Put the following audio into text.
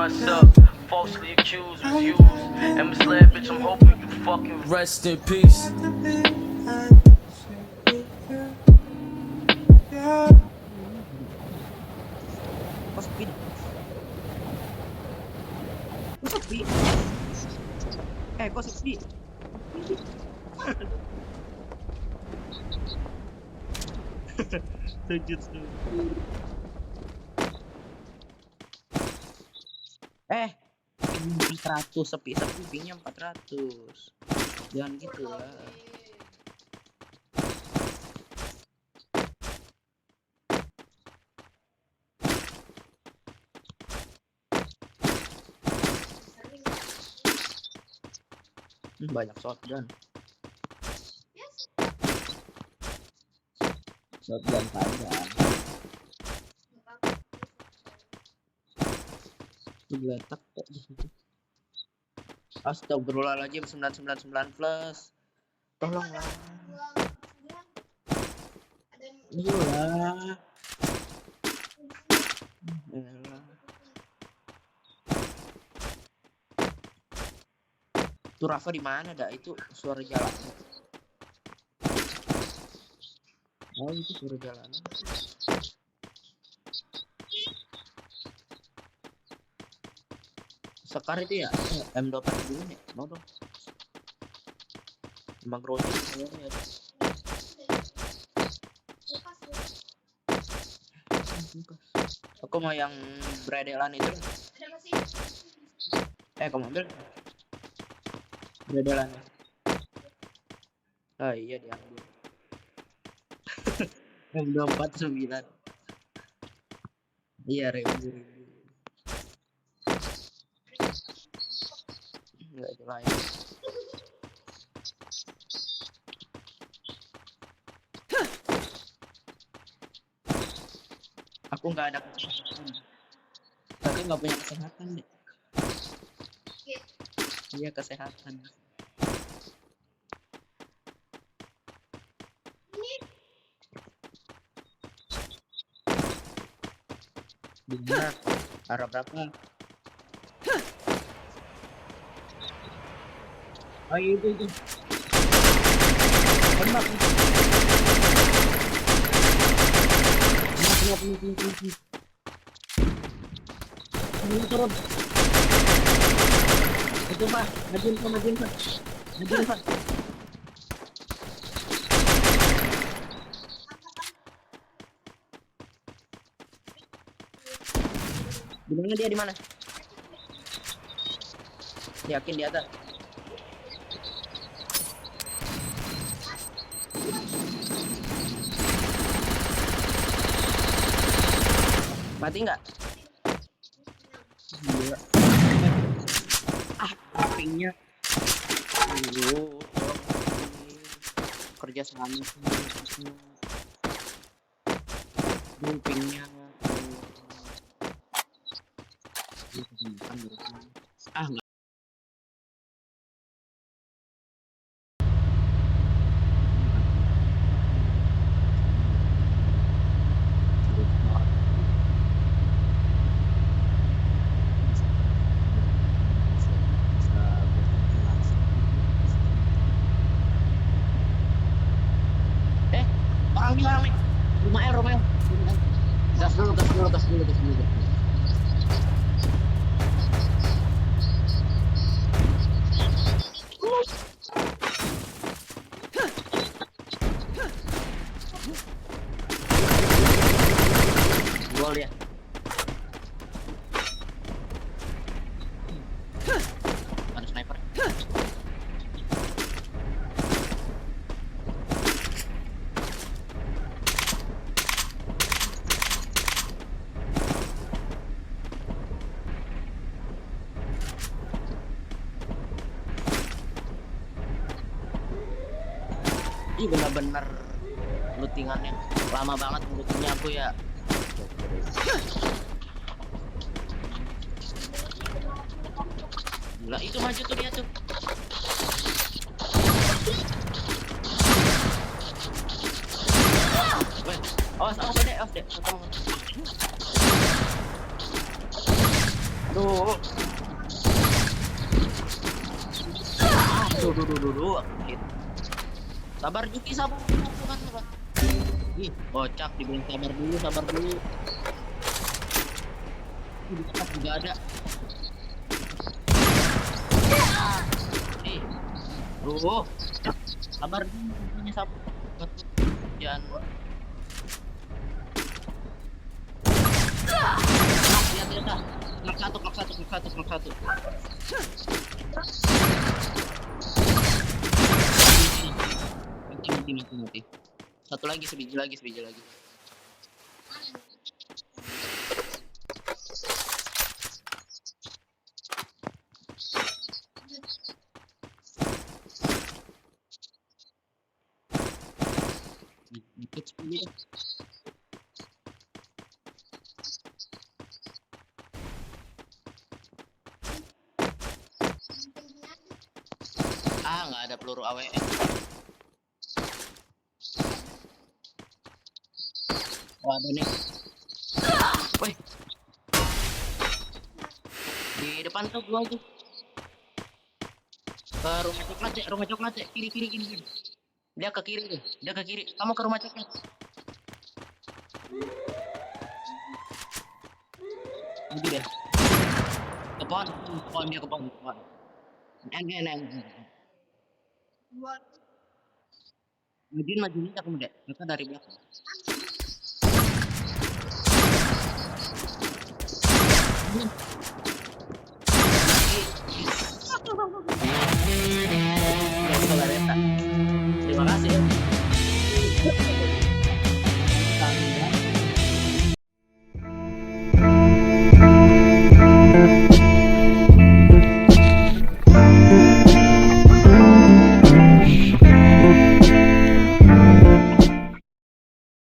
myself, falsely accused, refused, and misled, bitch, I'm hoping you fucking rest in peace. Kok sepi? Kok sepi? Kok sepi? Sujud tuh. 400 sepi-sepi pingnya 400. Jangan gitu lah. Banyak shotgun. Shotgun panjang. Itu geletak kok di situ. Astagfirullahaladzim, 999 plus. Tolonglah. Iyalah. Tuh Rafa di mana dah? Itu suara jalanan. Oh, itu suara jalanan. Sekar itu ya? M24 dulu nih, mau dong. Emang grounding kayaknya ada. Aku mau yang bredelan itu. Kamu ambil bredelan. Ah iya diambil. M249. Iya ribu. Enggak itu lain. Aku nggak ada kesehatan. Tapi nggak punya kesehatan deh. Iya kesehatan. Benar. Harap berapa? Oh itu. Tembak. Ini turun. Itu Pak, majuin Pak. Di mana? Yakin di atas. Mati nggak? Gila. Pingnya. Aduh, kerja sama pingnya. Nggak. Orang nih. Rumah. Gas dulu. Gol ya. Ada sniper. Ih benar-benar lootingannya lama banget lootingnya aku ya. Gila itu maju tuh dia tuh. Awas deh. Duh. Duh. Hit. Sabar Juki, sabar. Ih, kocak dibilang sabar dulu. Di atas juga ada. Ih, duh. Sabar dulu, punya sabar. Jangan lihat dah. Klak satu. Mati. Satu lagi, sebiji lagi. Ikut sebiji. Nggak ada peluru AWM. Oh, ada nih. Woi. Di depan tuh gua tuh. Ke rumah coklat ya. Kiri. Dia ke kiri tuh. Kamu ke rumah coklat. Nanti deh. Ke pohon. Dia ke pohon. Neng. Majuin aja kamu deh. Mereka dari belakang.